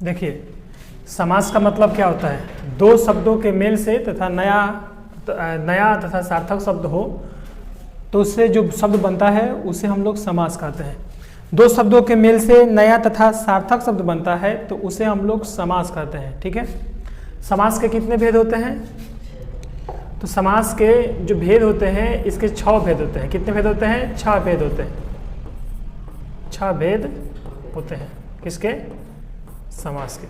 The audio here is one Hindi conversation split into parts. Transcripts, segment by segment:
देखिए, समास का मतलब क्या होता है? दो शब्दों के मेल से तथा नया तथा सार्थक शब्द हो तो उससे जो शब्द बनता है उसे हम लोग समास कहते हैं। दो शब्दों के मेल से नया तथा सार्थक शब्द बनता है तो उसे हम लोग समास कहते हैं। ठीक है, समास के कितने भेद होते हैं? तो समास के जो भेद होते हैं इसके 6 भेद होते हैं। कितने भेद होते हैं? 6 भेद होते हैं। 6 भेद होते हैं किसके? समास के।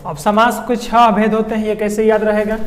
अब समास के 6 भेद होते हैं, ये कैसे याद रहेगा?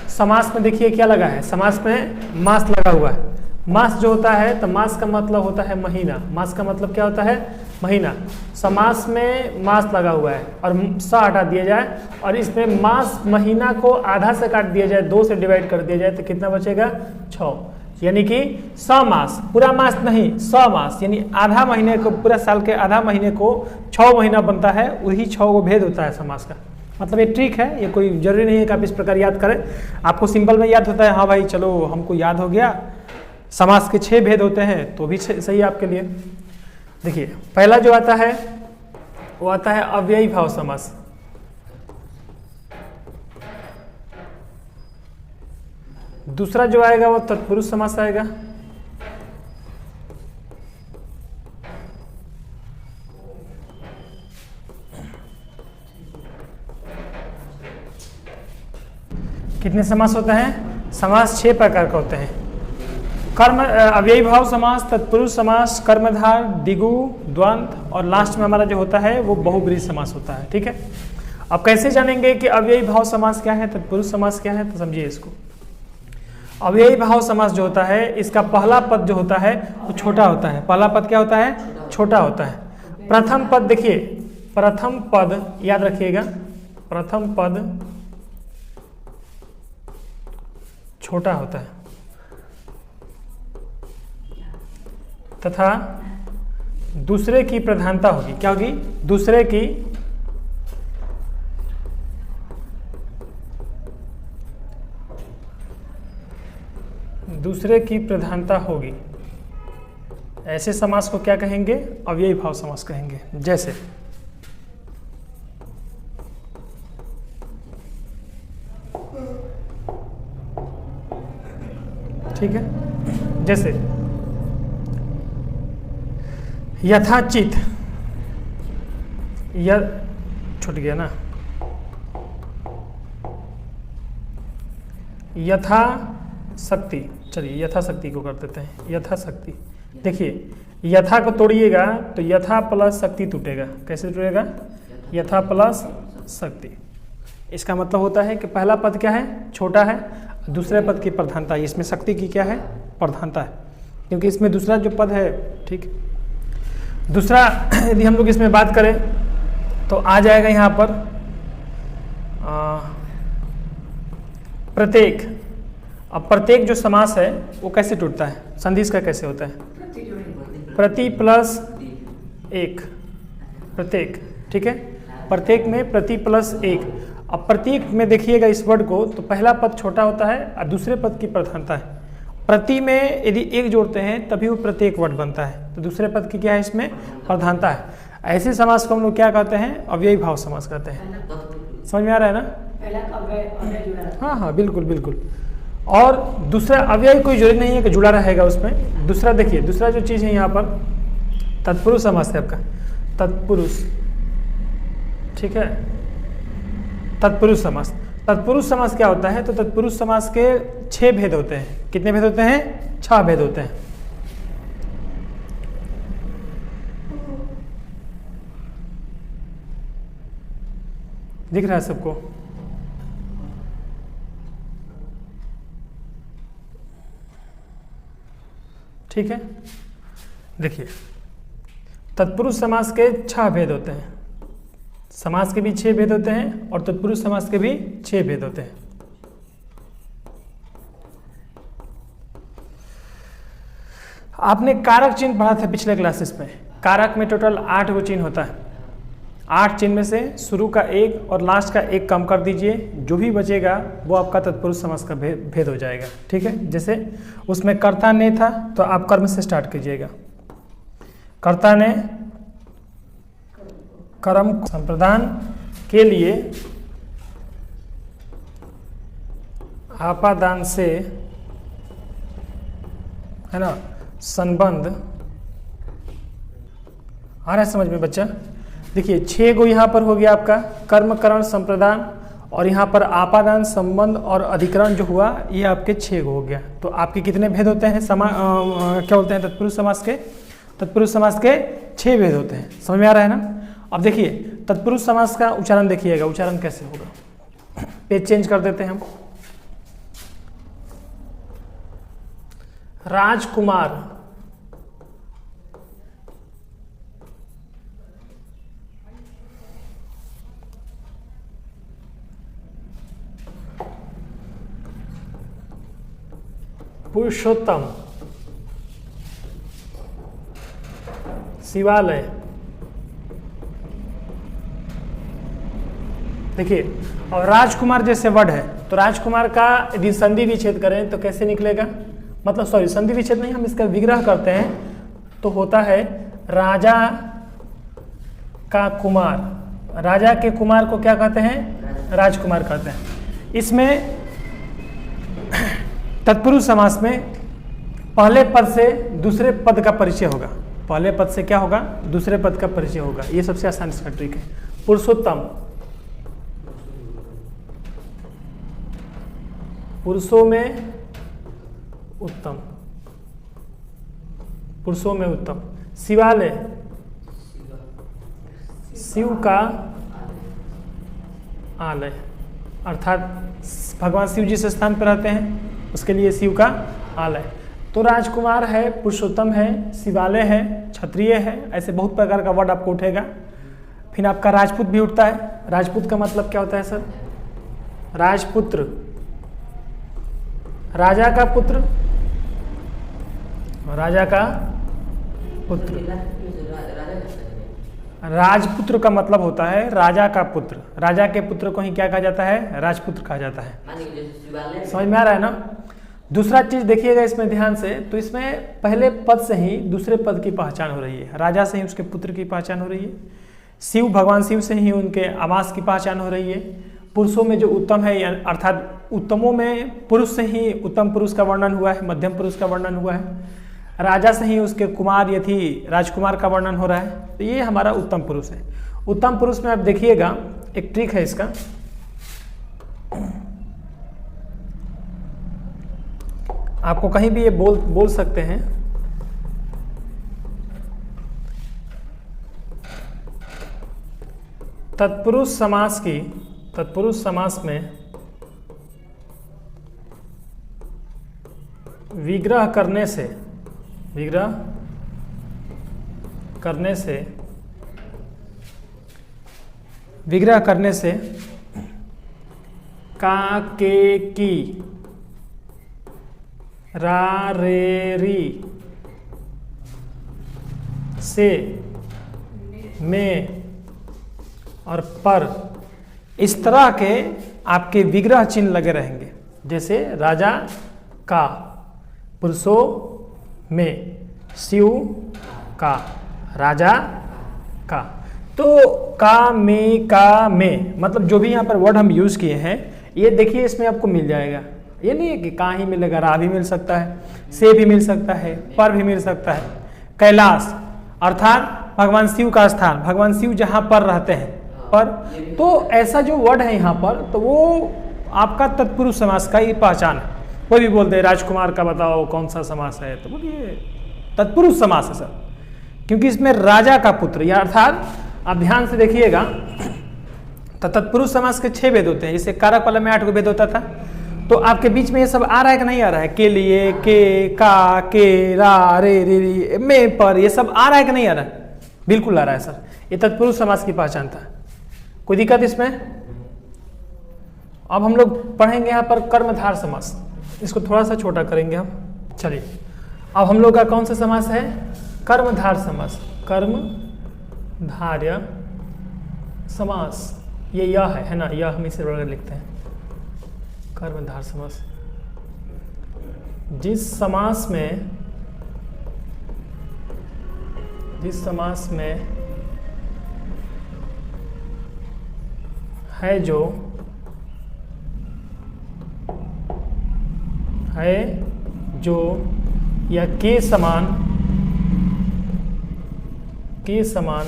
समास में देखिए क्या लगा है, समास में मास लगा हुआ है। मास जो होता है तो मास का मतलब होता है महीना। मास का मतलब क्या होता है? महीना। समास में मास लगा हुआ है और स हटा दिया जाए और इसमें मास महीना को आधा से काट दिया जाए, 2 से डिवाइड कर दिया जाए तो कितना बचेगा? 6। यानी कि 100 मास, पूरा मास नहीं 100 मास, यानी आधा महीने को, पूरा साल के आधा महीने को 6 महीना बनता है। वही 6 को भेद होता है समास का। मतलब ये ट्रिक है, ये कोई जरूरी नहीं है कि आप इस प्रकार याद करें। आपको सिंपल में याद होता है, हाँ भाई चलो हमको याद हो गया, समास के 6 भेद होते हैं तो भी सही है आपके लिए। देखिए, पहला जो आता है वो आता है अव्ययी भाव समास। दूसरा जो आएगा वो तत्पुरुष समास आएगा। कितने समास होते हैं? समास 6 प्रकार के होते हैं। कर्म अव्ययी भाव समास, तत्पुरुष समास, कर्मधार, दिगु, द्वंद्व और लास्ट में हमारा जो होता है वो बहुब्रीहि समास होता है। ठीक है, अब कैसे जानेंगे कि अव्ययी भाव समास क्या है, तत्पुरुष समास क्या है? तो समझिए इसको। अव्ययी भाव समास जो होता है इसका पहला पद जो होता है वो छोटा होता है। पहला पद क्या होता है? छोटा होता है। प्रथम पद, देखिए प्रथम पद याद रखिएगा, प्रथम पद छोटा होता है तथा दूसरे की प्रधानता होगी। क्या होगी? दूसरे की प्रधानता होगी। ऐसे समास को क्या कहेंगे? अव्ययी भाव समास कहेंगे। जैसे ठीक है, जैसे यथाचित, छूट गया ना, यथाशक्ति। चलिए यथाशक्ति को कर देते हैं। यथाशक्ति, देखिए यथा को तोड़िएगा तो यथा प्लस शक्ति टूटेगा। कैसे टूटेगा? यथा प्लस शक्ति। इसका मतलब होता है कि पहला पद क्या है? छोटा है, दूसरे पद की प्रधानता है। इसमें शक्ति की क्या है? प्रधानता है, क्योंकि इसमें दूसरा जो पद है, ठीक। दूसरा यदि हम लोग इसमें बात करें तो आ जाएगा यहाँ पर प्रत्येक। अब प्रत्येक जो समास है वो कैसे टूटता है? संधि इसका कैसे होता है? प्रति प्लस एक, प्रत्येक। ठीक है, प्रत्येक में प्रति प्लस एक। अब प्रत्येक में देखिएगा इस वर्ड को तो पहला पद छोटा होता है और दूसरे पद की प्रधानता है। प्रति में यदि एक जोड़ते हैं तभी वो प्रत्येक वर्ड बनता है, तो दूसरे पद की क्या है? इसमें प्रधानता है। ऐसे समास को हम लोग क्या कहते हैं? अव्ययी भाव समास कहते हैं। समझ में आ रहा है ना? हाँ, बिल्कुल बिल्कुल। और दूसरा अव्ययी कोई जरूरी नहीं है कि जुड़ा रहेगा उसमें। दूसरा देखिए, दूसरा जो चीज़ है यहाँ पर तत्पुरुष समास है आपका, तत्पुरुष। ठीक है, तत्पुरुष समास। तत्पुरुष समास क्या होता है? तो तत्पुरुष समास के 6 भेद होते हैं। कितने भेद होते हैं? 6 भेद होते हैं। दिख रहा है सबको? ठीक है, देखिए तत्पुरुष समास के 6 भेद होते हैं। समास के भी 6 भेद होते हैं और तत्पुरुष समास के भी 6 भेद होते हैं। आपने कारक चिन्ह पढ़ा था पिछले क्लासेस में। कारक में टोटल 8 गो चिन्ह होता है। 8 चिन्ह में से शुरू का 1 और लास्ट का 1 कम कर दीजिए, जो भी बचेगा वो आपका तत्पुरुष समास का भेद हो जाएगा। ठीक है, जैसे उसमें कर्ता ने था तो आप कर्म से स्टार्ट कीजिएगा। कर्ता ने कर्म संप्रदान के लिए आपादान से, है ना, संबंध आ रहा है समझ में बच्चा? देखिए 6 गो यहाँ पर हो गया आपका कर्म करण संप्रदान, और यहाँ पर आपादान संबंध और अधिकरण जो हुआ ये आपके 6 गो हो गया। तो आपके कितने भेद होते हैं क्या बोलते हैं तत्पुरुष समास के? तत्पुरुष समास के 6 भेद होते हैं। समझ में आ रहा है ना? अब देखिए तत्पुरुष समास का उच्चारण देखिएगा, उच्चारण कैसे होगा। पेज चेंज कर देते हैं हम। राजकुमार, पुरुषोत्तम, शिवालय। देखिए और राजकुमार जैसे वर्ड है तो राजकुमार का यदि संधि विच्छेद करें तो कैसे निकलेगा? मतलब सॉरी संधि विच्छेद नहीं, हम इसका विग्रह करते हैं तो होता है राजा का कुमार। राजा के कुमार को क्या कहते हैं? राजकुमार कहते हैं। इसमें तत्पुरुष समास में पहले पद से दूसरे पद का परिचय होगा। पहले पद से क्या होगा? दूसरे पद का परिचय होगा। ये सबसे आसान इसका ट्रिक है। पुरुषोत्तम, पुरुषों में उत्तम, पुरुषों में उत्तम। शिवालय, शिव का आलय, अर्थात भगवान शिव जिस स्थान पर रहते हैं उसके लिए शिव का आलय। तो राजकुमार है, पुरुषोत्तम है, शिवालय है, क्षत्रिय है, ऐसे बहुत प्रकार का वर्ड आपको उठेगा। फिर आपका राजपूत भी उठता है। राजपूत का मतलब क्या होता है सर? राजपुत्र, राजा का पुत्र, राजा का पुत्र। राजपुत्र का मतलब होता है राजा का पुत्र। राजा के पुत्र को ही क्या कहा जाता है? राजपुत्र कहा जाता है। समझ में आ रहा है ना? दूसरा चीज देखिएगा इसमें ध्यान से, तो इसमें पहले पद से ही दूसरे पद की पहचान हो रही है। राजा से ही उसके पुत्र की पहचान हो रही है। शिव, भगवान शिव से ही उनके आवास की पहचान हो रही है। पुरुषों में जो उत्तम है अर्थात उत्तमों में पुरुष से ही उत्तम पुरुष का वर्णन हुआ है, मध्यम पुरुष का वर्णन हुआ है। राजा से ही उसके कुमार यथी राजकुमार का वर्णन हो रहा है। तो ये हमारा उत्तम पुरुष है। उत्तम पुरुष में आप देखिएगा एक ट्रिक है इसका। आपको कहीं भी ये बोल सकते हैं तत्पुरुष समास की, तत्पुरुष समास में विग्रह करने से का, के, की, रा, रे, री, से, में और पर, इस तरह के आपके विग्रह चिन्ह लगे रहेंगे। जैसे राजा का, पुरुषों में, शिव का, राजा का। तो का, में मतलब जो भी यहाँ पर वर्ड हम यूज किए हैं ये देखिए इसमें आपको मिल जाएगा। ये नहीं है कि का ही मिलेगा, रा भी मिल सकता है, से भी मिल सकता है, पर भी मिल सकता है। कैलाश अर्थात भगवान शिव का स्थान, भगवान शिव जहाँ पर रहते हैं पर। तो ऐसा जो वर्ड है यहाँ पर तो वो आपका तत्पुरुष समास का ही पहचान है। कोई भी बोलते हैं राजकुमार का बताओ कौन सा समास है, तो बोलिए तत्पुरुष समास है सर, क्योंकि इसमें राजा का पुत्र या अर्थात आप ध्यान से देखिएगा तो तत्पुरुष समास के 6 भेद होते हैं। जैसे कारक वाला में 8 को भेद होता था। तो आपके बीच में ये सब आ रहा है कि नहीं आ रहा है? के लिए, के, का, के, रा, रे, री, में, पर, ये सब आ रहा है कि नहीं आ रहा है? बिल्कुल आ रहा है सर। ये तत्पुरुष समास की पहचान था। कोई दिक्कत इसमें? अब हम लोग पढ़ेंगे यहाँ पर कर्मधार समास। इसको थोड़ा सा छोटा करेंगे हम। चलिए अब हम लोग का कौन सा समास है? कर्मधार समास। कर्मधार्य समास, ये यह है ना, यह हम इसे बड़ा लिखते हैं कर्मधार समास। जिस समास में है जो या के समान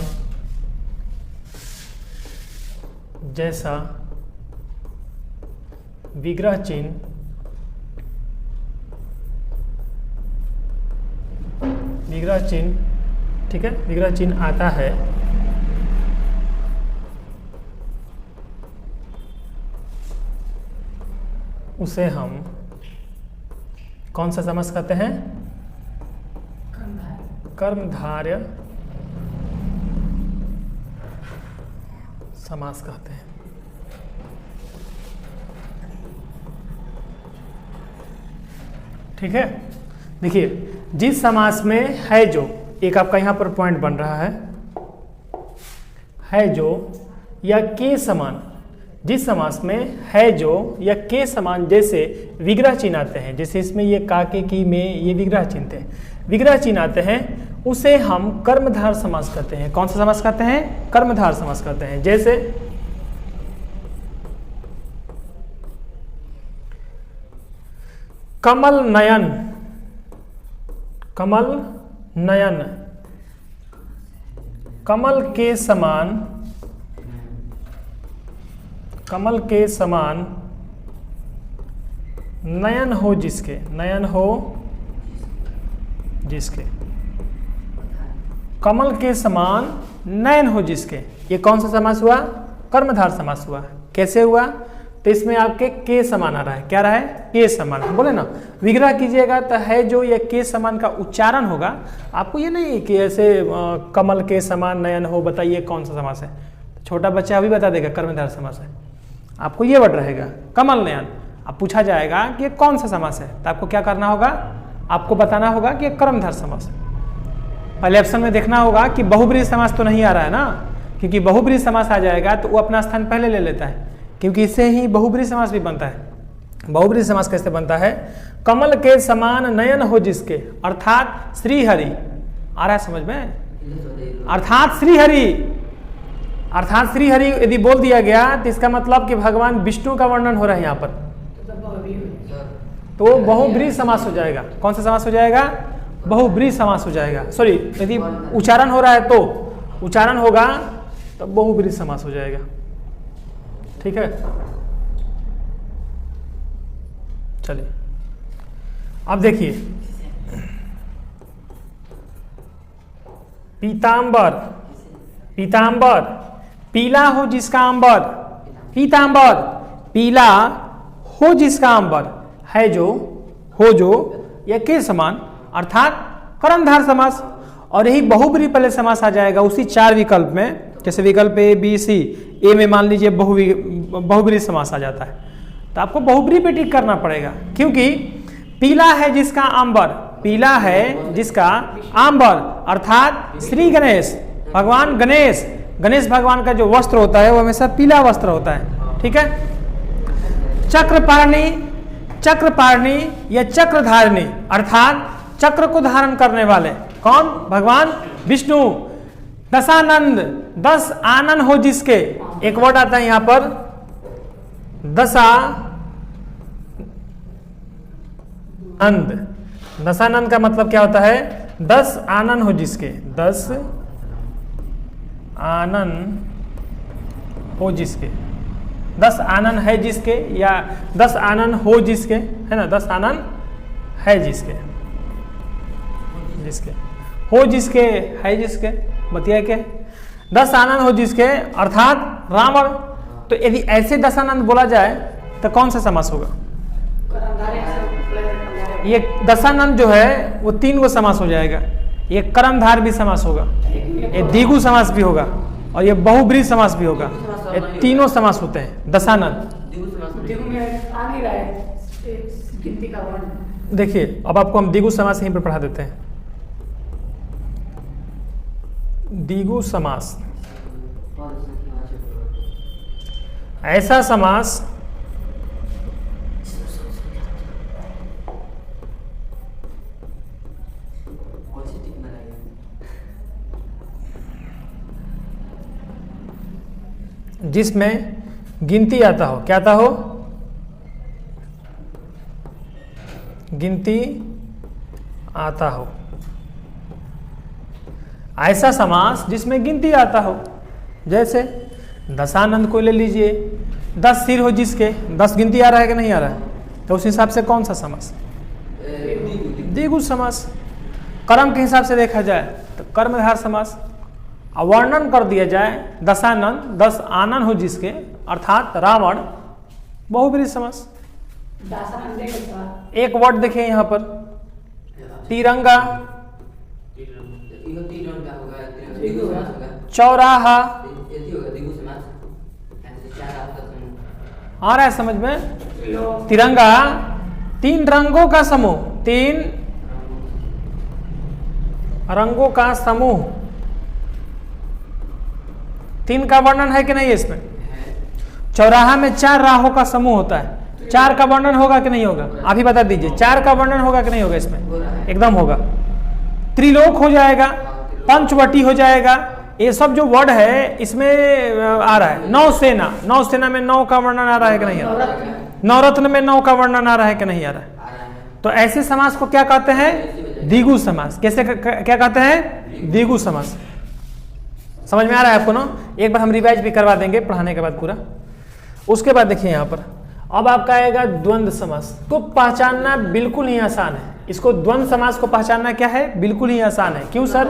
जैसा विग्रह चिन्ह ठीक है, विग्रह चिन्ह आता है उसे हम कौन सा समास कहते हैं? कर्मधारय समास कहते हैं। ठीक है, देखिए जिस समास में है जो, एक आपका यहां पर पॉइंट बन रहा है जो या के समान, जिस समास में है जो या के समान जैसे विग्रह चिन्ह आते हैं, जैसे इसमें ये का के की में ये विग्रह चिन्ह थे, विग्रह चिन्ह आते हैं, उसे हम कर्मधार समास कहते हैं। कौन सा समास कहते हैं? कर्मधार समास कहते हैं। जैसे कमल नयन, कमल के समान नयन हो जिसके, कमल के समान नयन हो जिसके, ये कौन सा समास हुआ? कर्मधार समास हुआ। कैसे हुआ? तो इसमें आपके के समान आ रहा है। क्या रहा है? के समान। बोले ना विग्रह कीजिएगा तो है जो या के समान का उच्चारण होगा। आपको ये नहीं कि ऐसे कमल के समान नयन हो, बताइए कौन सा समास है। छोटा बच्चा अभी बता देगा कर्मधार समास है, आपको ये वर्ड रहेगा कमल नयन। अब पूछा जाएगा कि ये कौन सा समास है, तो आपको क्या करना होगा? आपको बताना होगा कि ये कर्मधार समास है। पहले ऑप्शन में देखना होगा कि बहुब्रीहि समास तो नहीं आ रहा है ना, क्योंकि बहुब्रीहि समास आ जाएगा तो वो अपना स्थान पहले ले लेता है, क्योंकि इससे ही बहुब्रीहि समास भी बनता है। बहुब्रीहि समास कैसे बनता है? कमल के समान नयन हो जिसके, अर्थात श्रीहरि। आ रहा है समझ में? अर्थात श्रीहरि यदि बोल दिया गया तो इसका मतलब कि भगवान विष्णु का वर्णन हो रहा है यहाँ पर, तो बहुब्रीहि समास हो जाएगा। कौन सा समास हो जाएगा? बहुब्रीहि समास हो जाएगा। सॉरी, यदि उच्चारण हो रहा है तो उच्चारण होगा तो बहुब्रीहि समास हो जाएगा। ठीक है, चलिए अब देखिए पीतांबर, पीला हो जिसका अंबर, पीतांबर पीला हो जिसका अंबर, है जो, हो जो या के समान, अर्थात कर्मधार समास। और यही बहुब्रीहि पहले समास आ जाएगा उसी चार विकल्प में। जैसे विकल्प ए बी सी, ए में मान लीजिए बहुब्रीहि समास आ जाता है, तो आपको बहुब्रीहि पे टिक करना पड़ेगा, क्योंकि पीला है जिसका अंबर, पीला है जिसका अंबर अर्थात श्री गणेश, भगवान गणेश, गणेश भगवान का जो वस्त्र होता है वो हमेशा पीला वस्त्र होता है। ठीक है, चक्रपारणी या चक्रधारिणी अर्थात चक्र को धारण करने वाले, कौन? भगवान विष्णु। दशानंद, 10 आनंद हो जिसके, एक वर्ड आता है यहां पर दशानंद। दशानंद का मतलब क्या होता है? 10 आनंद हो जिसके, 10 आनंद हो जिसके, 10 आनंद है जिसके, या 10 आनंद हो जिसके, है ना, 10 आनंद है जिसके, हो जिसके, है जिसके, बतिया के 10 आनंद हो जिसके अर्थात रावण। तो यदि ऐसे दशानंद बोला जाए तो कौन सा समास होगा? ये दशानंद जो है वो 3 गो समास हो जाएगा। ये कर्मधार भी समास होगा, ये द्विगु समास भी होगा, और ये बहुब्रीहि समास भी होगा। ये तीनों समास होते हैं दशानंद। देखिए अब आपको हम द्विगु समास यहीं पर पढ़ा देते हैं। द्विगु समास ऐसा समास जिसमें गिनती आता हो, क्या आता हो? गिनती आता हो। ऐसा समास जिसमें गिनती आता हो, जैसे दशानंद को ले लीजिए, 10 सिर हो जिसके, 10 गिनती आ रहा है कि नहीं आ रहा है, तो उस हिसाब से कौन सा समास? द्विगु समास। कर्म के हिसाब से देखा जाए तो कर्मधार समास। वर्णन कर दिया जाए दशानंद, 10 आनंद हो जिसके, अर्थात रावण, बहुब्रीहि समास। एक वर्ड देखिए यहाँ पर, तिरंगा, चौराहा, आ रहा है समझ में? तिरंगा 3 रंगों का समूह, 3 रंगों का समूह, 3 का वर्णन है कि नहीं इसमें? चौराहा में 4 राहों का समूह होता है, 4 का वर्णन होगा कि नहीं होगा? आप ही बता दीजिए, 4 का वर्णन होगा कि नहीं होगा इसमें? एकदम होगा। त्रिलोक हो जाएगा, पंचवटी हो जाएगा, ये सब जो वर्ड है इसमें आ रहा है। नौसेना, नौसेना में 9 का वर्णन आ रहा है कि नहीं आ रहा है? नवरत्न में 9 का वर्णन आ रहा है कि नहीं आ रहा है? तो ऐसे समास को क्या कहते हैं? द्विगु समास। कैसे क्या कहते हैं? द्विगु समास। समझ में आ रहा है आपको ना? एक बार हम रिवाइज भी करवा देंगे पढ़ाने के बाद पूरा। उसके बाद देखिए यहाँ पर अब आपका आएगा द्वंद्व समास। तो पहचानना बिल्कुल ही आसान है इसको। द्वंद्व समास को पहचानना क्या है? बिल्कुल ही आसान है। क्यों सर?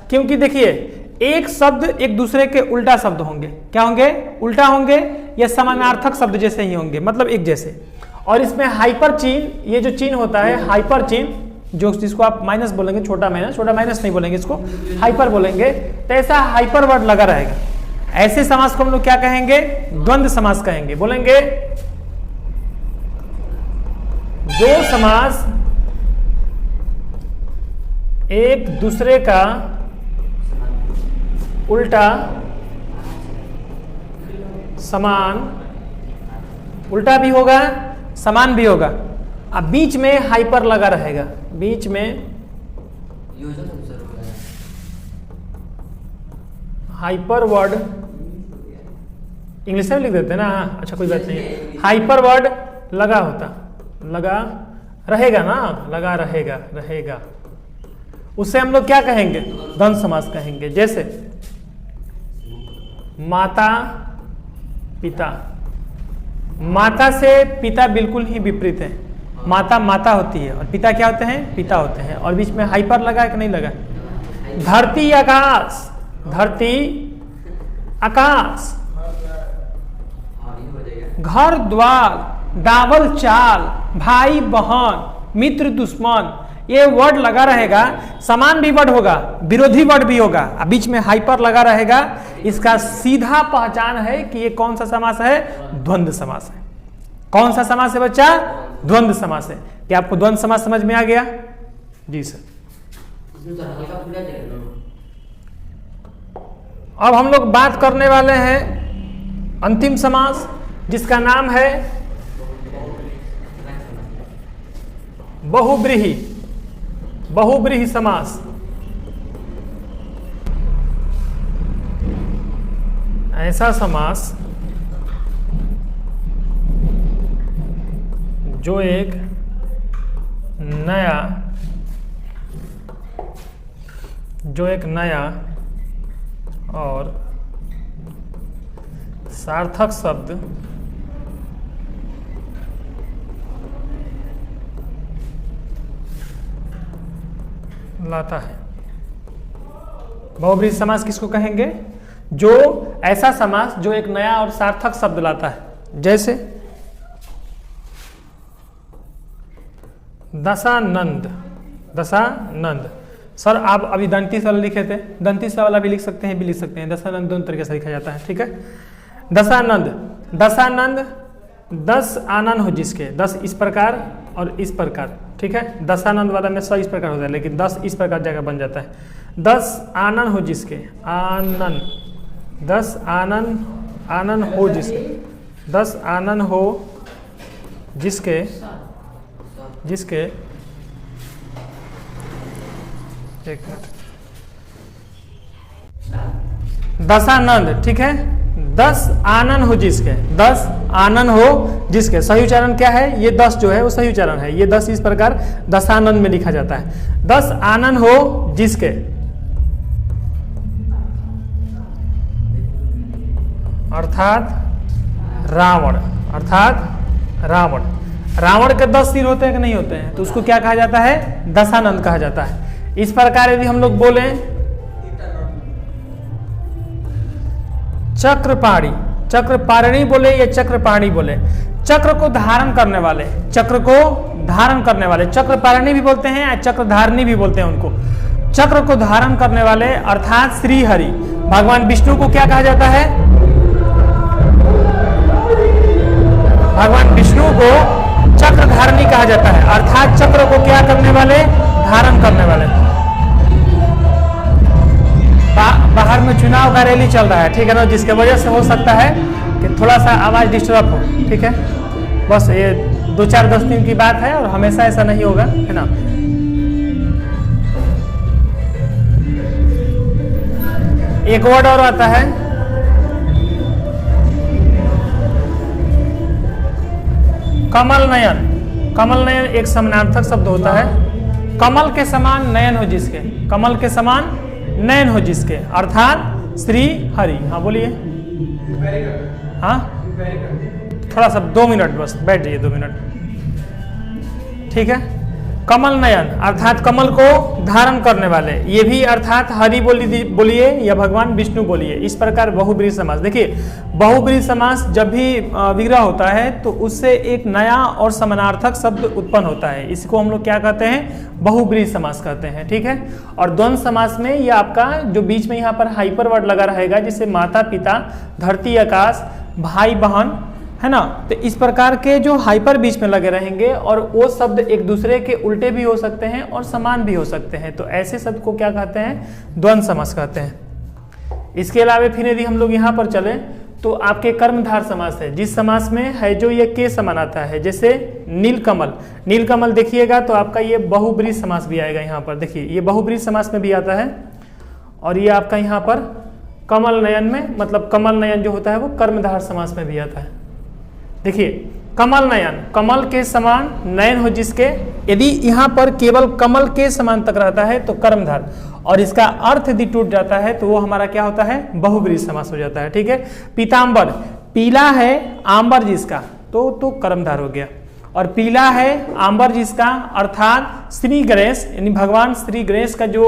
क्योंकि देखिए एक शब्द एक दूसरे के उल्टा शब्द होंगे। क्या होंगे? उल्टा होंगे या समानार्थक शब्द जैसे ही होंगे, मतलब एक जैसे। और इसमें हाइपर चिन्ह, ये जो चिन्ह होता है हाइपर चिन्ह, जो जिसको आप माइनस बोलेंगे, छोटा माइनस नहीं बोलेंगे, इसको हाइपर बोलेंगे, तो ऐसा हाइपर वर्ड लगा रहेगा। ऐसे समास को हम लोग क्या कहेंगे? द्वंद्व समास कहेंगे। बोलेंगे दो समास एक दूसरे का उल्टा समान, उल्टा भी होगा समान भी होगा, अब बीच में हाइपर लगा रहेगा, बीच में हाइपर वर्ड, इंग्लिश में लिख देते हैं ना? हाँ, अच्छा कोई बात नहीं। हाइपर वर्ड लगा होता, लगा रहेगा ना, लगा रहेगा, उससे हम लोग क्या कहेंगे? द्वंद्व समास कहेंगे। जैसे माता पिता, माता से पिता बिल्कुल ही विपरीत है। माता माता होती है और पिता क्या होते हैं? पिता होते हैं। और बीच में हाइपर लगा है कि नहीं लगा? धरती आकाश, धरती आकाश, घर द्वार, डावल चाल, भाई बहन, मित्र दुश्मन, ये वर्ड लगा रहेगा। समान भी वर्ड होगा, विरोधी वर्ड भी होगा, बीच में हाइपर लगा रहेगा। इसका सीधा पहचान है कि ये कौन सा समास है? द्वंद्व समास है। कौन सा समास है बच्चा? द्वंद्व समास है। क्या आपको द्वंद्व समास समझ में आ गया? जी सर। अब हम लोग बात करने वाले हैं अंतिम समास, जिसका नाम है बहुब्रीहि, बहुब्रीहि समास। ऐसा समास जो एक नया और सार्थक शब्द लाता है। बहुब्रीहि समास किसको कहेंगे? जो ऐसा समास जो एक नया और सार्थक शब्द लाता है। जैसे दशानंद, दशानंद। सर आप अभी दंती वाला लिखे थे, दंती वाला भी लिख सकते हैं, भी लिख सकते हैं। दशानंद दोनों तरीके से लिखा जाता है, ठीक है। दशानंद, दशानंद 10 आनंद हो जिसके, 10 इस प्रकार और इस प्रकार, ठीक है। दशानंद वाला में 100 इस प्रकार होता है, लेकिन 10 इस प्रकार जगह बन जाता है। 10 आनंद हो जिसके, आनंद, 10 आनंद, आनंद हो जिसके, 10 आनंद हो जिसके, जिसके, एक मिनट, दशानंद, ठीक है। 10 आनन हो जिसके, 10 आनन हो जिसके। सही उच्चारण क्या है? ये 10 जो है वो सही उच्चारण है। ये 10 इस प्रकार दशानन में लिखा जाता है। 10 आनन हो जिसके, अर्थात रावण, अर्थात रावण। रावण के 10 सिर होते हैं कि नहीं होते हैं? तो उसको क्या कहा जाता है? दशानन कहा जाता है। इस प्रकार यदि हम लोग बोले चक्रपाणी, चक्रपाणी बोले या चक्रपाणी बोले, चक्र को धारण करने वाले, चक्र को धारण करने वाले, चक्रपाणी भी बोलते हैं या चक्रधारिणी भी बोलते हैं उनको। चक्र को धारण करने वाले अर्थात श्री हरि, भगवान विष्णु को क्या कहा जाता है? भगवान विष्णु को चक्रधारिणी कहा जाता है, अर्थात चक्र को क्या करने वाले? धारण करने वाले। बाहर में चुनाव का रैली चल रहा है, ठीक है ना, जिसके वजह से हो सकता है कि थोड़ा सा आवाज डिस्टर्ब हो, ठीक है। बस ये 2-4-10 दिन की बात है और हमेशा ऐसा नहीं होगा, है ना। एक वर्ड और आता है कमल नयन। कमल नयन एक समानार्थक शब्द होता है। कमल के समान नयन हो जिसके, कमल के समान नयन हो जिसके, अर्थात श्री हरि। हाँ बोलिए। हाँ थोड़ा सा 2 मिनट बस बैठ जाइए, 2 मिनट, ठीक है। कमल नयन अर्थात कमल को धारण करने वाले, ये भी अर्थात हरि बोलिए या भगवान विष्णु बोलिए। इस प्रकार बहुब्रीहि समास। देखिए बहुब्रीहि समास जब भी विग्रह होता है तो उससे एक नया और समानार्थक शब्द उत्पन्न होता है। इसको हम लोग क्या कहते हैं? बहुब्रीहि समास कहते हैं, ठीक है। और द्वंद्व समास में ये आपका जो बीच में यहाँ पर हाइपर वर्ड लगा रहेगा, जिससे माता पिता, धरती आकाश, भाई बहन, है ना, तो इस प्रकार के जो हाइपर बीच में लगे रहेंगे और वो शब्द एक दूसरे के उल्टे भी हो सकते हैं और समान भी हो सकते हैं, तो ऐसे शब्द को क्या कहते हैं? द्वंद्व समास कहते हैं। इसके अलावा फिर यदि हम लोग यहाँ पर चले तो आपके कर्मधार समास है, जिस समास में है जो ये के समान आता है, जैसे नीलकमल। नीलकमल देखिएगा तो आपका ये बहुब्रीहि समास भी आएगा यहाँ पर। देखिए ये बहुब्रीहि समास में भी आता है और ये आपका यहाँ पर कमल नयन में, मतलब कमल नयन जो होता है वो कर्मधार समास में भी आता है। देखिए कमल नयन, कमल के समान नयन हो जिसके, यदि यहाँ पर केवल कमल के समान तक रहता है तो कर्मधार, और इसका अर्थ यदि टूट जाता है तो वो हमारा क्या होता है? बहुब्रीहि समास हो जाता है, ठीक है। पीताम्बर, पीला है आंबर जिसका, तो कर्मधार हो गया। और पीला है आंबर जिसका अर्थात श्री गणेश, यानी भगवान श्री गणेश का जो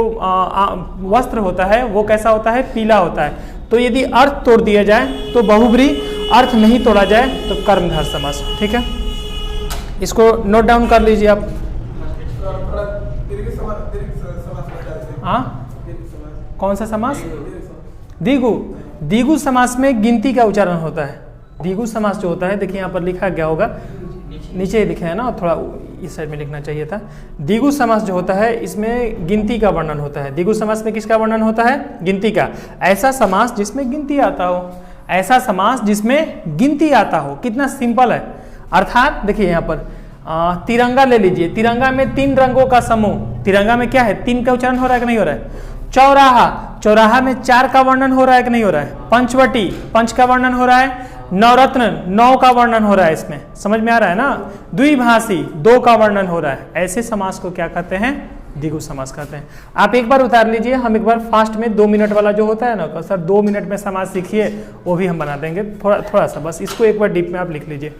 वस्त्र होता है वो कैसा होता है? पीला होता है। तो यदि अर्थ तोड़ दिया जाए तो बहुब्रीहि, अर्थ नहीं तोड़ा जाए तो कर्मधार समास, ठीक है। इसको नोट डाउन कर लीजिए आप। हाँ कौन सा समास? द्विगु। द्विगु समास में गिनती का उच्चारण होता है। द्विगु समास जो होता है, देखिए यहाँ पर लिखा गया होगा, नीचे लिखा है ना, थोड़ा इस साइड में लिखना चाहिए था। द्विगु समास जो होता है इसमें गिनती का वर्णन होता है। द्विगु समास में किसका वर्णन होता है? गिनती का। ऐसा समास जिसमें गिनती आता हो, ऐसा समास जिसमें गिनती आता हो। कितना सिंपल है। अर्थात देखिए यहाँ पर तिरंगा ले लीजिए, तिरंगा में 3 रंगों का समूह, तिरंगा में क्या है? 3 का उच्चारण हो रहा है कि नहीं हो रहा है? चौराहा, चौराहा में 4 का वर्णन हो रहा है कि नहीं हो रहा है? पंचवटी, 5 का वर्णन हो रहा है। नवरत्न, 9 का वर्णन हो रहा है। इसमें समझ में आ रहा है ना? द्विभाषी, 2 का वर्णन हो रहा है। ऐसे समास को क्या कहते हैं? द्विगु समास कहते हैं। आप एक बार उतार लीजिए, हम एक बार फास्ट में 2 मिनट वाला जो होता है ना, सर 2 मिनट में समास सीखिए, वो भी हम बना देंगे। थोड़ा सा बस इसको एक बार डीप में आप लिख लीजिए।